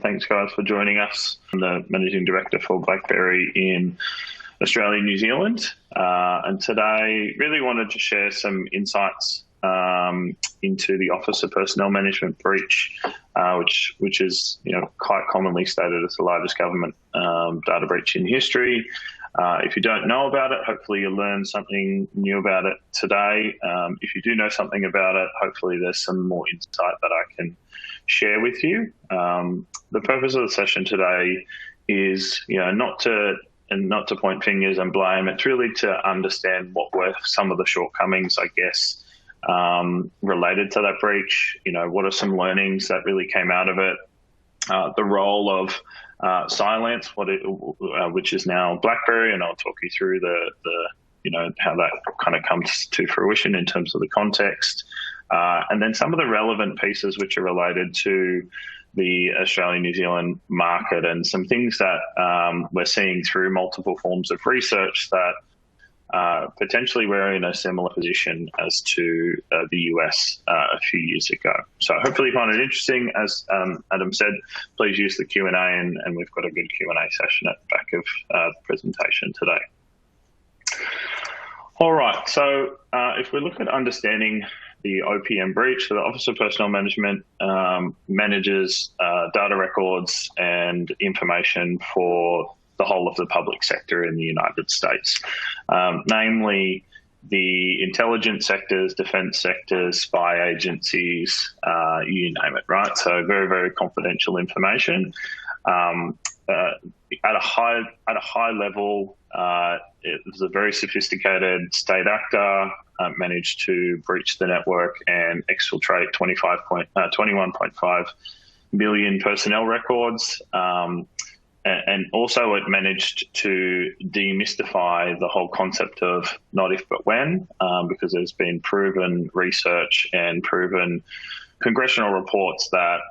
Thanks, guys, for joining us. I'm the Managing Director for Blackberry in Australia and New Zealand. And today, really wanted to share some insights into the Office of Personnel Management breach, which is quite commonly stated as the largest government data breach in history. If you don't know about it, hopefully you'll learn something new about it today. If you do know something about it, hopefully there's some more insight that I can share with you. The purpose of the session today is, not to point fingers and blame. It's really to understand what were some of the shortcomings, I guess, related to that breach. What are some learnings that really came out of it? The role of Silence, which is now Blackberry, and I'll talk you through how that kind of comes to fruition in terms of the context, and then some of the relevant pieces which are related to the Australia-New Zealand market and some things that we're seeing through multiple forms of research that potentially we're in a similar position as to the US a few years ago. So hopefully you find it interesting. As Adam said, please use the Q&A, and we've got a good Q&A session at the back of the presentation today. All right, so if we look at understanding the OPM breach, so the Office of Personnel Management manages data records and information for the whole of the public sector in the United States, namely the intelligence sectors, defense sectors, spy agencies, you name it, right? So very, very confidential information. At a high level, it was a very sophisticated state actor, managed to breach the network and exfiltrate 21.5 million personnel records. And also it managed to demystify the whole concept of not if but when, because there's been proven research and proven congressional reports that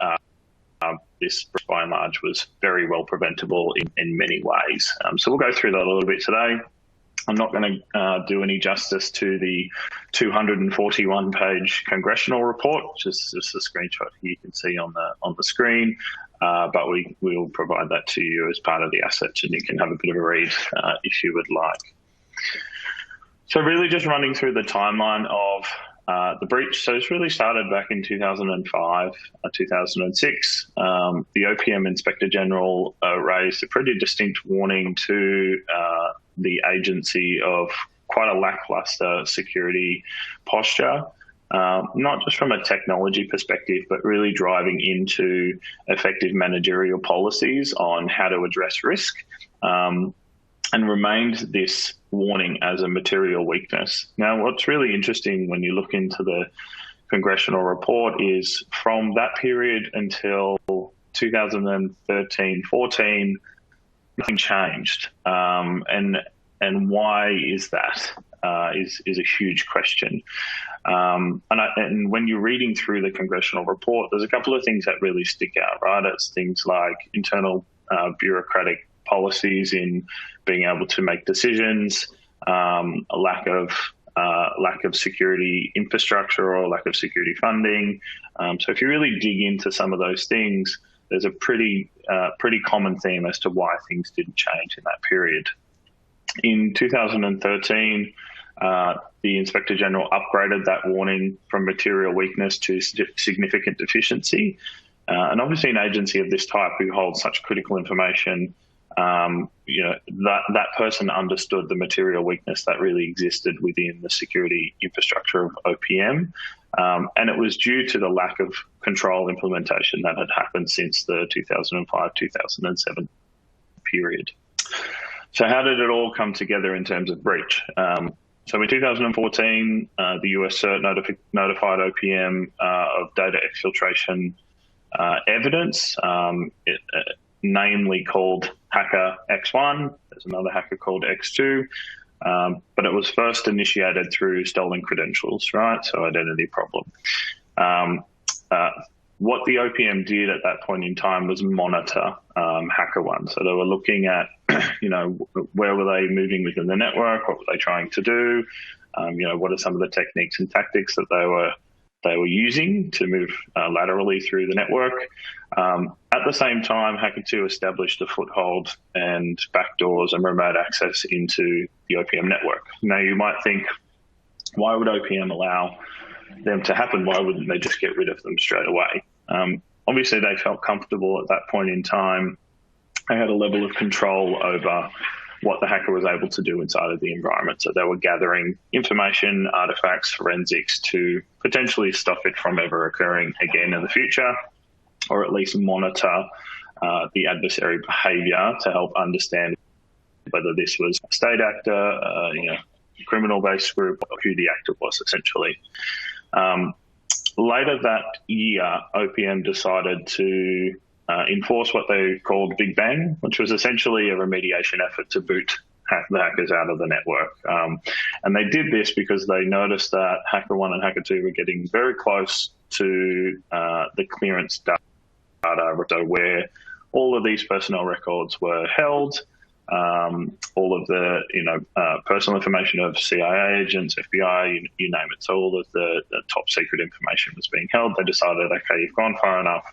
this, by and large, was very well preventable in many ways. So we'll go through that a little bit today. I'm not going to do any justice to the 241-page congressional report, which is just a screenshot you can see on the screen. But we will provide that to you as part of the assets, and you can have a bit of a read if you would like. So really just running through the timeline of the breach. So it's really started back in 2005, 2006. The OPM Inspector General raised a pretty distinct warning to the agency of quite a lackluster security posture. Not just from a technology perspective, but really driving into effective managerial policies on how to address risk, and remained this warning as a material weakness. Now, what's really interesting when you look into the congressional report is from that period until 2013-14, nothing changed. And why is that? Is a huge question. And when you're reading through the congressional report, there's a couple of things that really stick out, right? It's things like internal bureaucratic policies in being able to make decisions, a lack of security infrastructure or lack of security funding. So if you really dig into some of those things, there's a pretty common theme as to why things didn't change in that period. In 2013, the Inspector General upgraded that warning from material weakness to significant deficiency. And obviously an agency of this type who holds such critical information, that person understood the material weakness that really existed within the security infrastructure of OPM. And it was due to the lack of control implementation that had happened since the 2005-2007 period. So how did it all come together in terms of breach? So in 2014, the US CERT notified OPM of data exfiltration evidence, namely called hacker X1. There's another hacker called X2, but it was first initiated through stolen credentials, right? So identity problem. What the OPM did at that point in time was monitor HackerOne. So they were looking at, where were they moving within the network? What were they trying to do? What are some of the techniques and tactics that they were they were using to move laterally through the network. At the same time, Hacker2 established a foothold and backdoors and remote access into the OPM network. Now, you might think, why would OPM allow them to happen? Why wouldn't they just get rid of them straight away? Obviously, they felt comfortable at that point in time. They had a level of control over what the hacker was able to do inside of the environment. So they were gathering information, artifacts, forensics to potentially stop it from ever occurring again in the future, or at least monitor the adversary behavior to help understand whether this was a state actor, criminal-based group, or who the actor was, essentially. Later that year, OPM decided to enforce what they called Big Bang, which was essentially a remediation effort to boot the hackers out of the network. And they did this because they noticed that HackerOne and Hacker2 were getting very close to the clearance data where all of these personnel records were held. All of the personal information of CIA agents, FBI, you name it. So all of the top secret information was being held. They decided, okay, you've gone far enough,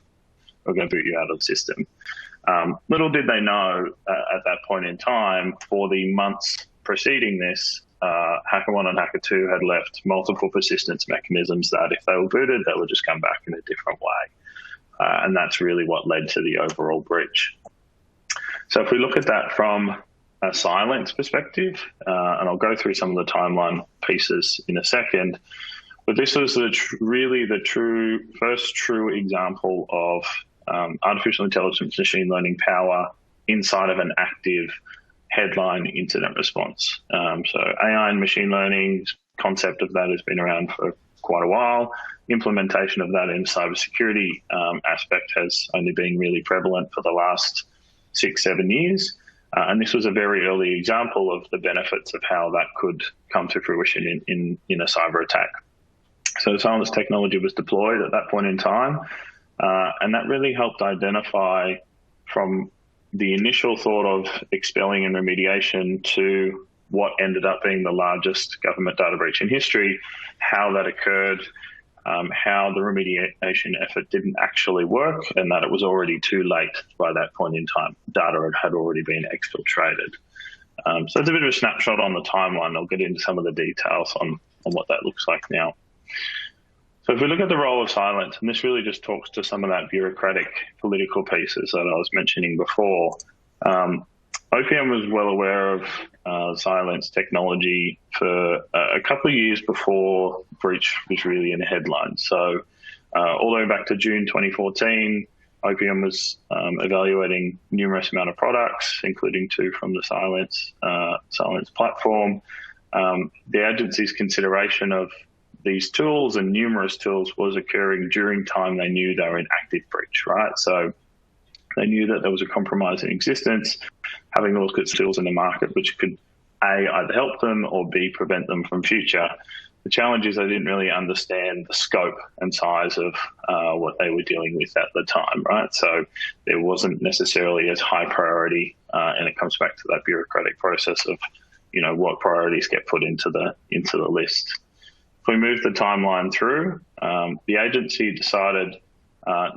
we're going to boot you out of the system. Little did they know at that point in time, for the months preceding this, HackerOne and Hacker2 had left multiple persistence mechanisms that if they were booted, they would just come back in a different way. And that's really what led to the overall breach. So if we look at that from a Cylance perspective, and I'll go through some of the timeline pieces in a second, but this was really the first true example of artificial intelligence, machine learning power inside of an active headline incident response. So AI and machine learning, concept of that has been around for quite a while. Implementation of that in cybersecurity aspect has only been really prevalent for the last 6-7 years. And this was a very early example of the benefits of how that could come to fruition in a cyber attack. So Cylance technology was deployed at that point in time, and that really helped identify from the initial thought of expelling and remediation to what ended up being the largest government data breach in history, how that occurred, how the remediation effort didn't actually work, and that it was already too late by that point in time. Data had already been exfiltrated. So it's a bit of a snapshot on the timeline. I'll get into some of the details on what that looks like now. So if we look at the role of Cylance, and this really just talks to some of that bureaucratic political pieces that I was mentioning before, OPM was well aware of Cylance technology for a couple of years before breach was really in the headlines. So all the way back to June 2014, OPM was evaluating numerous amount of products, including 2 from the Cylance platform. The agency's consideration of these tools and numerous tools was occurring during time they knew they were in active breach, right? So they knew that there was a compromise in existence, having those good tools in the market, which could A, either help them or B, prevent them from future. The challenge is they didn't really understand the scope and size of what they were dealing with at the time, right? So there wasn't necessarily as high priority, and it comes back to that bureaucratic process of, what priorities get put into the list. If we move the timeline through, the agency decided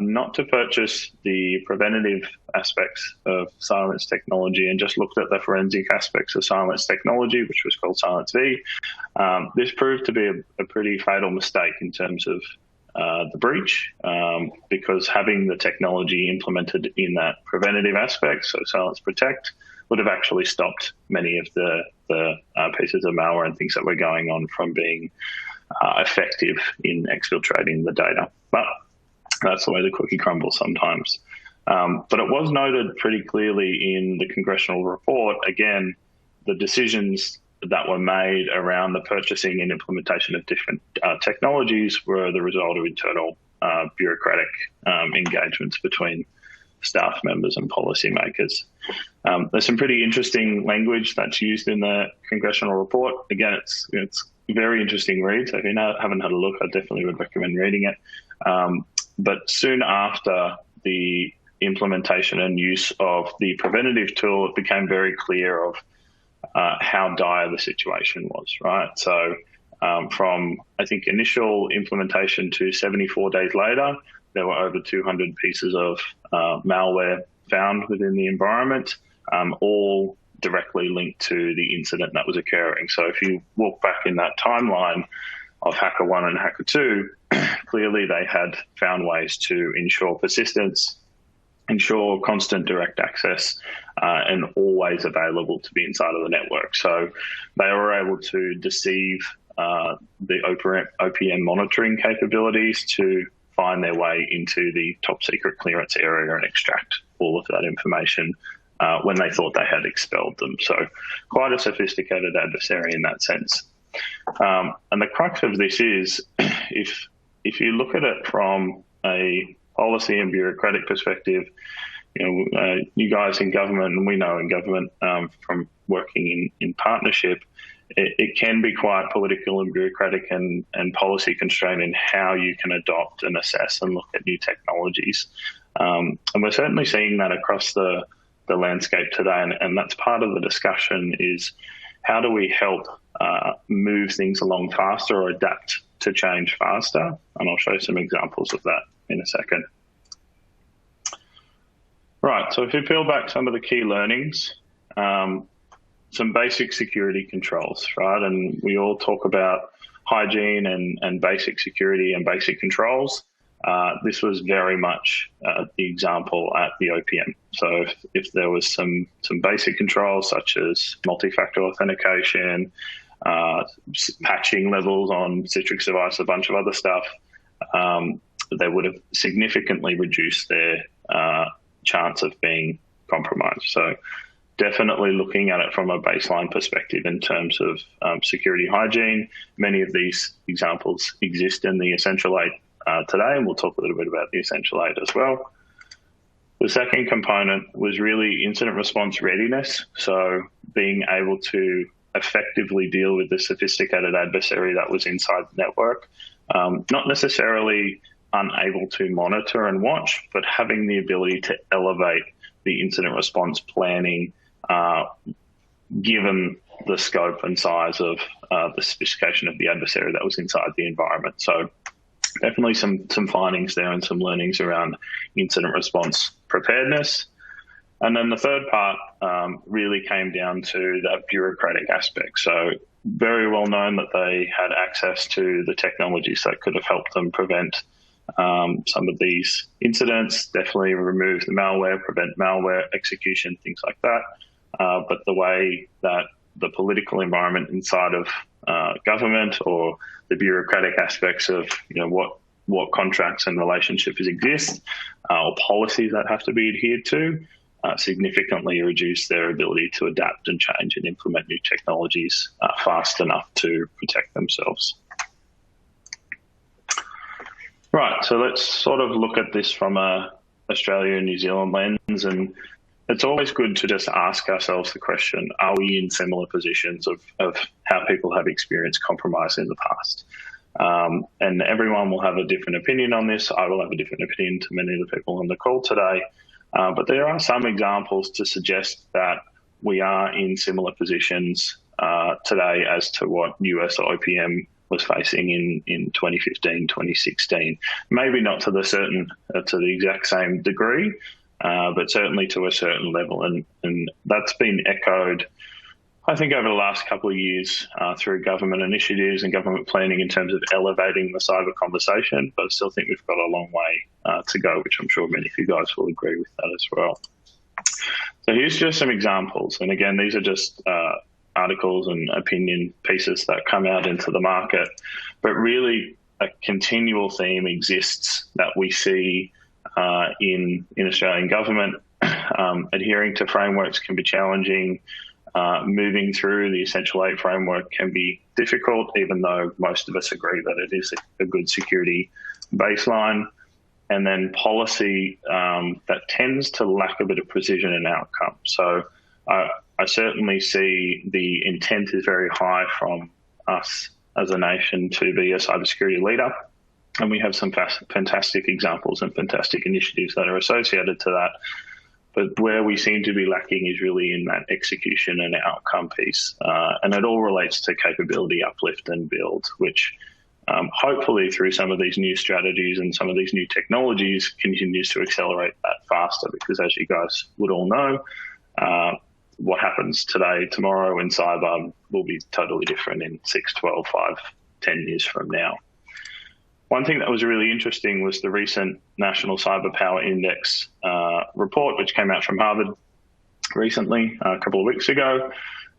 not to purchase the preventative aspects of Cylance technology and just looked at the forensic aspects of Cylance technology, which was called Cylance V. This proved to be a pretty fatal mistake in terms of the breach, because having the technology implemented in that preventative aspect, so Cylance Protect, would have actually stopped many of the pieces of malware and things that were going on from being effective in exfiltrating the data. But that's the way the cookie crumbles sometimes. But it was noted pretty clearly in the congressional report, again, the decisions that were made around the purchasing and implementation of different technologies were the result of internal bureaucratic engagements between staff members and policymakers. There's some pretty interesting language that's used in the congressional report. Again, it's very interesting read. So if you haven't had a look, I definitely would recommend reading it. But soon after the implementation and use of the preventative tool, it became very clear of how dire the situation was, right? So From, I think, initial implementation to 74 days later, there were over 200 pieces of malware found within the environment, all directly linked to the incident that was occurring. So if you walk back in that timeline of Hacker 1 and Hacker 2, clearly they had found ways to ensure persistence, ensure constant direct access, and always available to be inside of the network. So they were able to deceive the OPM monitoring capabilities to find their way into the top secret clearance area and extract all of that information when they thought they had expelled them. So quite a sophisticated adversary in that sense. And the crux of this is, if you look at it from a policy and bureaucratic perspective, you guys in government, and we know in government from working in partnership, it can be quite political and bureaucratic and policy constrained in how you can adopt and assess and look at new technologies. And we're certainly seeing that across the landscape today. And that's part of the discussion is how do we help move things along faster or adapt to change faster? And I'll show some examples of that in a second. Right, so if you peel back some of the key learnings, some basic security controls, right? And we all talk about hygiene and basic security and basic controls. This was very much the example at the OPM. So if there was some basic controls such as multi-factor authentication, patching levels on Citrix device, a bunch of other stuff, they would have significantly reduced their chance of being compromised. So definitely looking at it from a baseline perspective in terms of security hygiene. Many of these examples exist in the Essential 8 today, and we'll talk a little bit about the Essential 8 as well. The second component was really incident response readiness. So being able to effectively deal with the sophisticated adversary that was inside the network, not necessarily unable to monitor and watch, but having the ability to elevate the incident response planning given the scope and size of the sophistication of the adversary that was inside the environment. So definitely some findings there and some learnings around incident response preparedness. And then the third part really came down to that bureaucratic aspect. So very well known that they had access to the technologies that could have helped them prevent some of these incidents, definitely remove the malware, prevent malware execution, things like that. But the way that the political environment inside of government or the bureaucratic aspects of what contracts and relationships exist or policies that have to be adhered to significantly reduce their ability to adapt and change and implement new technologies fast enough to protect themselves. Right, so let's sort of look at this from a Australia and New Zealand lens, and it's always good to just ask ourselves the question, are we in similar positions of how people have experienced compromise in the past? And everyone will have a different opinion on this. I will have a different opinion to many of the people on the call today. But there are some examples to suggest that we are in similar positions today as to what US OPM was facing in 2015, 2016. Maybe not to the exact same degree, but certainly to a certain level. And that's been echoed, I think, over the last couple of years through government initiatives and government planning in terms of elevating the cyber conversation. But I still think we've got a long way to go, which I'm sure many of you guys will agree with that as well. So here's just some examples. And again, these are just articles and opinion pieces that come out into the market. But really, a continual theme exists that we see in Australian government. Adhering to frameworks can be challenging. Moving through the Essential 8 framework can be difficult, even though most of us agree that it is a good security baseline. And then policy that tends to lack a bit of precision and outcome. So I certainly see the intent is very high from us as a nation to be a cybersecurity leader. And we have some fantastic examples and fantastic initiatives that are associated to that. But where we seem to be lacking is really in that execution and outcome piece. And it all relates to capability uplift and build, which hopefully through some of these new strategies and some of these new technologies continues to accelerate that faster, because as you guys would all know, what happens today, tomorrow in cyber will be totally different in 6, 12, 5, 10 years from now. One thing that was really interesting was the recent National Cyber Power Index report, which came out from Harvard recently, a couple of weeks ago.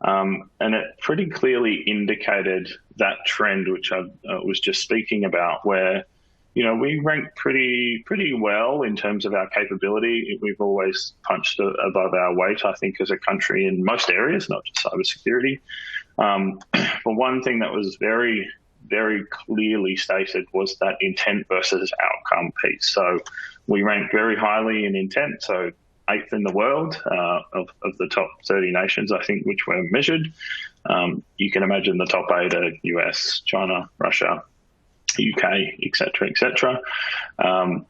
And it pretty clearly indicated that trend, which I was just speaking about, where, we rank pretty well in terms of our capability. We've always punched above our weight, I think, as a country in most areas, not just cybersecurity. But one thing that was very, very clearly stated was that intent versus outcome piece. So we rank very highly in intent, so 8th in the world of the top 30 nations, I think, which were measured. You can imagine the top 8 are US, China, Russia, UK, etc., etc.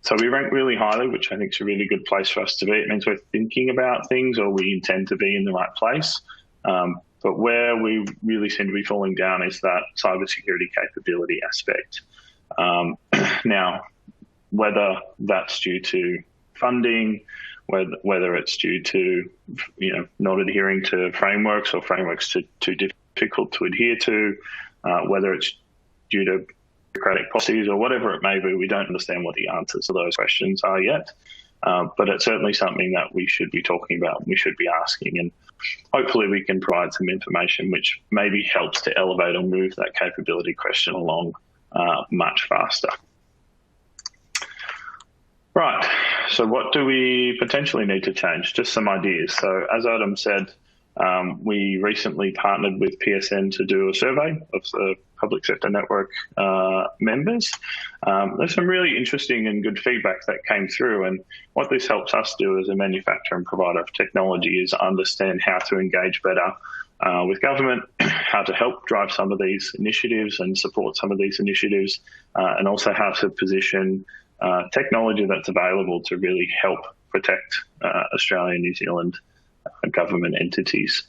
So we rank really highly, which I think is a really good place for us to be. It means we're thinking about things, or we intend to be in the right place. But where we really seem to be falling down is that cybersecurity capability aspect. Now, whether that's due to funding, whether it's due to not adhering to frameworks, or frameworks too difficult to adhere to, whether it's due to bureaucratic policies or whatever it may be, we don't understand what the answers to those questions are yet. But it's certainly something that we should be talking about and we should be asking. And hopefully we can provide some information which maybe helps to elevate or move that capability question along much faster. Right, so what do we potentially need to change? Just some ideas. So as Adam said, we recently partnered with PSN to do a survey of the public sector network members. There's some really interesting and good feedback that came through, and what this helps us do as a manufacturer and provider of technology is understand how to engage better with government, how to help drive some of these initiatives and support some of these initiatives, and also how to position technology that's available to really help protect Australia and New Zealand government entities.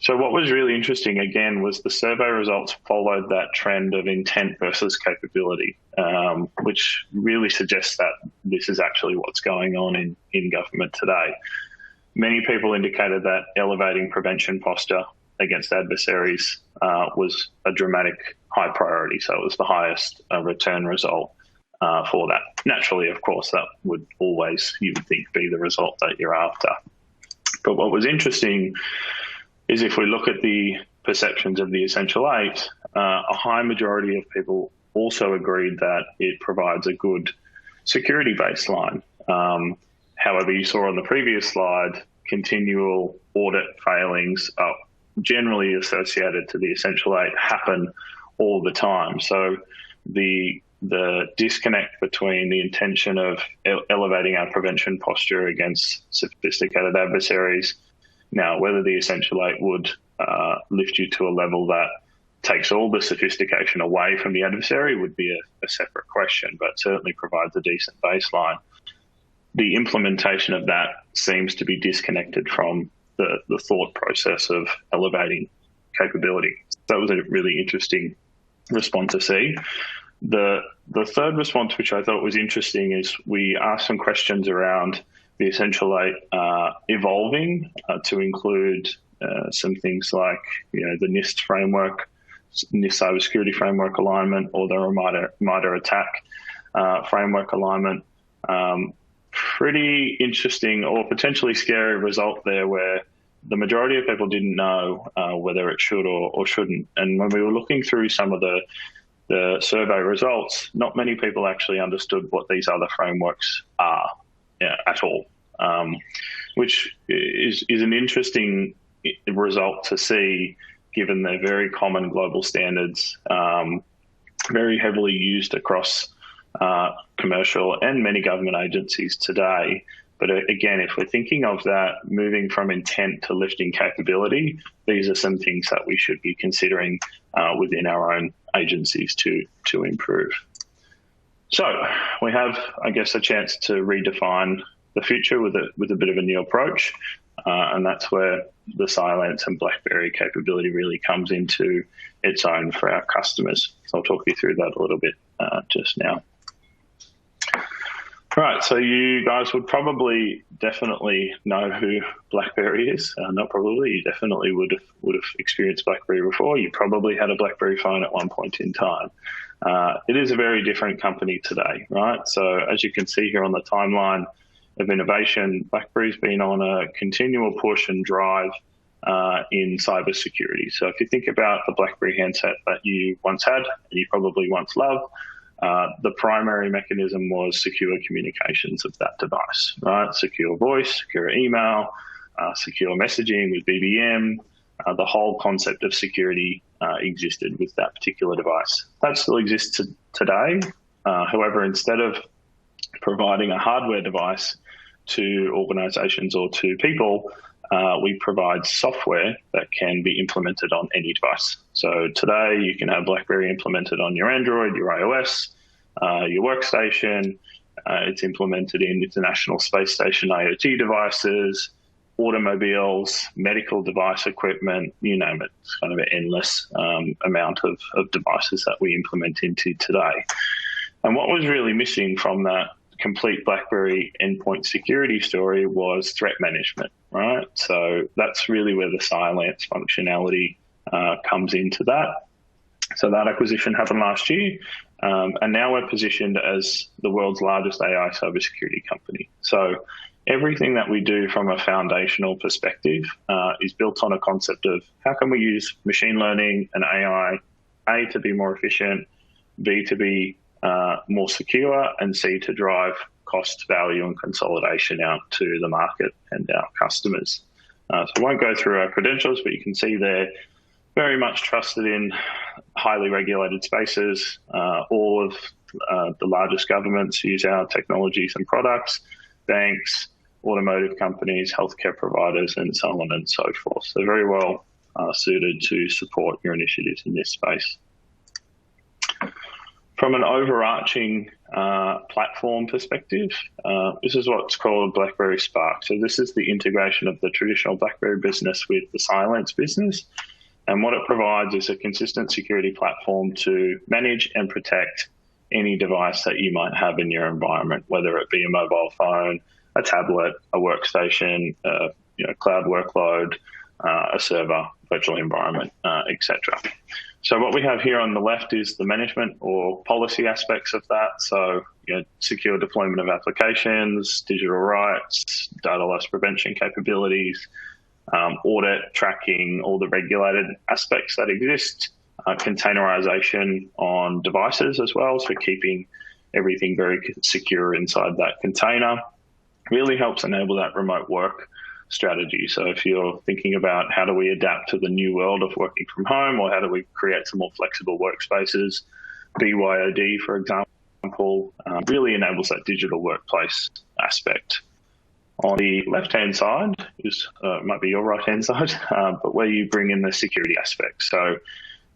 So what was really interesting, again, was the survey results followed that trend of intent versus capability, which really suggests that this is actually what's going on in government today. Many people indicated that elevating prevention posture against adversaries was a dramatic high priority, so it was the highest return result for that. Naturally, of course, that would always, you would think, be the result that you're after. But what was interesting is if we look at the perceptions of the Essential 8, a high majority of people also agreed that it provides a good security baseline. However, you saw on the previous slide, continual audit failings are generally associated to the Essential 8 happen all the time. So the disconnect between the intention of elevating our prevention posture against sophisticated adversaries, now whether the Essential 8 would lift you to a level that takes all the sophistication away from the adversary would be a separate question, but certainly provides a decent baseline. The implementation of that seems to be disconnected from the thought process of elevating capability. That was a really interesting response to see. The third response, which I thought was interesting, is we asked some questions around the Essential 8 evolving to include some things like the NIST framework, NIST cybersecurity framework alignment, or the MITRE attack framework alignment. Pretty interesting or potentially scary result there, where the majority of people didn't know whether it should or shouldn't. And when we were looking through some of the survey results, not many people actually understood what these other frameworks are at all, which is an interesting result to see, given they're very common global standards, very heavily used across commercial and many government agencies today. But again, if we're thinking of that moving from intent to lifting capability, these are some things that we should be considering within our own agencies to improve. So we have, I guess, a chance to redefine the future with a bit of a new approach, and that's where the Cylance and Blackberry capability really comes into its own for our customers. So I'll talk you through that a little bit just now. Right, so you guys would probably definitely know who Blackberry is. Not probably, you definitely would have experienced Blackberry before. You probably had a Blackberry phone at one point in time. It is a very different company today, right? So as you can see here on the timeline of innovation, Blackberry's been on a continual push and drive in cybersecurity. So if you think about the Blackberry handset that you once had, and you probably once loved, the primary mechanism was secure communications of that device, right? Secure voice, secure email, secure messaging with BBM. The whole concept of security existed with that particular device. That still exists today. However, instead of providing a hardware device to organizations or to people, we provide software that can be implemented on any device. So today you can have Blackberry implemented on your Android, your iOS, your workstation. It's implemented in International Space Station IoT devices, automobiles, medical device equipment, you name it. It's kind of an endless amount of devices that we implement into today. And what was really missing from that complete Blackberry endpoint security story was threat management, right? So that's really where the Cylance functionality comes into that. So that acquisition happened last year, and now we're positioned as the world's largest AI cybersecurity company. So everything that we do from a foundational perspective is built on a concept of how can we use machine learning and AI, A, to be more efficient, B, to be more secure, and C, to drive cost, value, and consolidation out to the market and our customers. So I won't go through our credentials, but you can see they're very much trusted in highly regulated spaces. All of the largest governments use our technologies and products, banks, automotive companies, healthcare providers, and so on and so forth. So very well suited to support your initiatives in this space. From an overarching platform perspective, this is what's called Blackberry Spark. So this is the integration of the traditional Blackberry business with the Cylance business. And what it provides is a consistent security platform to manage and protect any device that you might have in your environment, whether it be a mobile phone, a tablet, a workstation, cloud workload, a server, virtual environment, etc. So what we have here on the left is the management or policy aspects of that. So secure deployment of applications, digital rights, data loss prevention capabilities, audit, tracking, all the regulated aspects that exist, containerization on devices as well, so keeping everything very secure inside that container. Really helps enable that remote work strategy. So if you're thinking about how do we adapt to the new world of working from home, or how do we create some more flexible workspaces, BYOD, for example, really enables that digital workplace aspect. On the left-hand side is, might be your right-hand side, but where you bring in the security aspect. So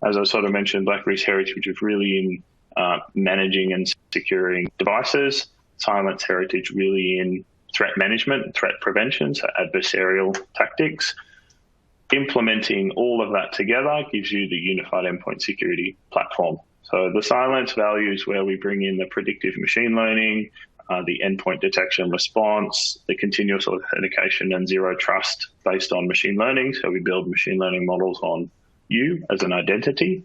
as I sort of mentioned, BlackBerry's heritage is really in managing and securing devices, Cylance heritage really in threat management, threat prevention, so adversarial tactics. Implementing all of that together gives you the unified endpoint security platform. So the Cylance value is where we bring in the predictive machine learning, the endpoint detection response, the continuous authentication and zero trust based on machine learning. So we build machine learning models on you as an identity.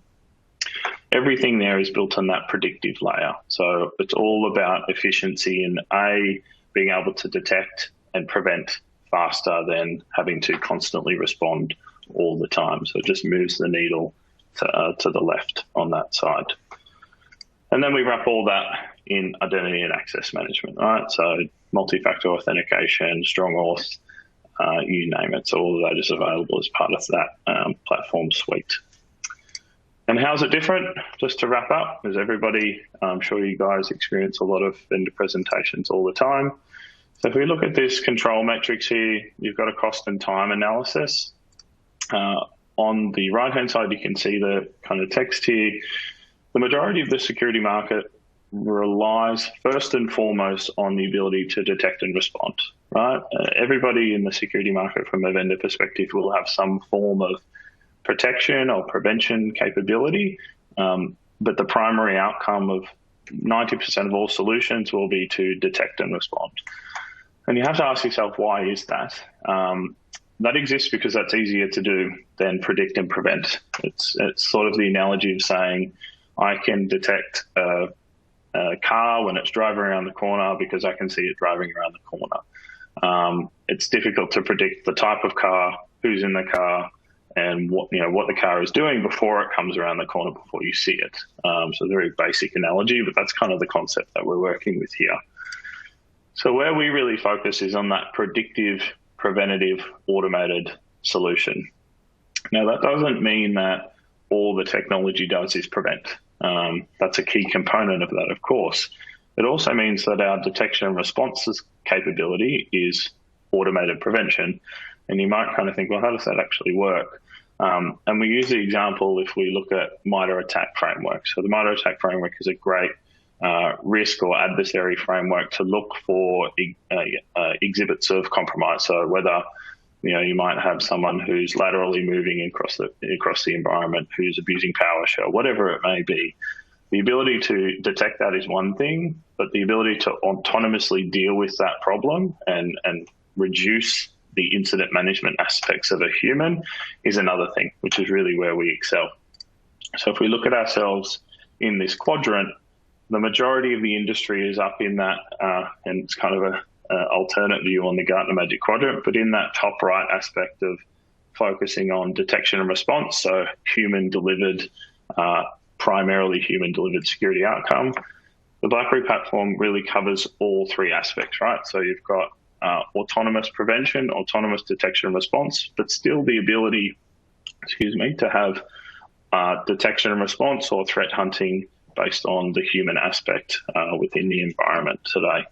Everything there is built on that predictive layer. So it's all about efficiency in being able to detect and prevent faster than having to constantly respond all the time. So it just moves the needle to the left on that side. And then we wrap all that in identity and access management, right? So multi-factor authentication, strong auth, you name it. So all of that is available as part of that platform suite. And how's it different? Just to wrap up, as everybody, I'm sure you guys experience a lot of vendor presentations all the time. So if we look at this control metrics here, you've got a cost and time analysis. On the right-hand side, you can see the kind of text here. The majority of the security market relies first and foremost on the ability to detect and respond, right? Everybody in the security market from a vendor perspective will have some form of protection or prevention capability, but the primary outcome of 90% of all solutions will be to detect and respond. And you have to ask yourself, why is that? That exists because that's easier to do than predict and prevent. It's sort of the analogy of saying, I can detect a car when it's driving around the corner because I can see it driving around the corner. It's difficult to predict the type of car, who's in the car, and what the car is doing before it comes around the corner, before you see it. So a very basic analogy, but that's kind of the concept that we're working with here. So where we really focus is on that predictive, preventative, automated solution. Now, that doesn't mean that all the technology does is prevent. That's a key component of that, of course. It also means that our detection and responses capability is automated prevention. And you might kind of think, well, how does that actually work? And we use the example if we look at MITRE ATT&CK framework. So the MITRE ATT&CK framework is a great risk or adversary framework to look for exhibits of compromise. So whether you might have someone who's laterally moving across the environment, who's abusing PowerShell, whatever it may be. The ability to detect that is one thing, but the ability to autonomously deal with that problem and reduce the incident management aspects of a human is another thing, which is really where we excel. So if we look at ourselves in this quadrant, the majority of the industry is up in that, and it's kind of a alternate view on the Gartner Magic Quadrant, but in that top right aspect of focusing on detection and response, so human-delivered, primarily human-delivered security outcome, the Blackberry platform really covers all three aspects, right? So you've got autonomous prevention, autonomous detection and response, but still the ability, to have detection and response or threat hunting based on the human aspect within the environment today.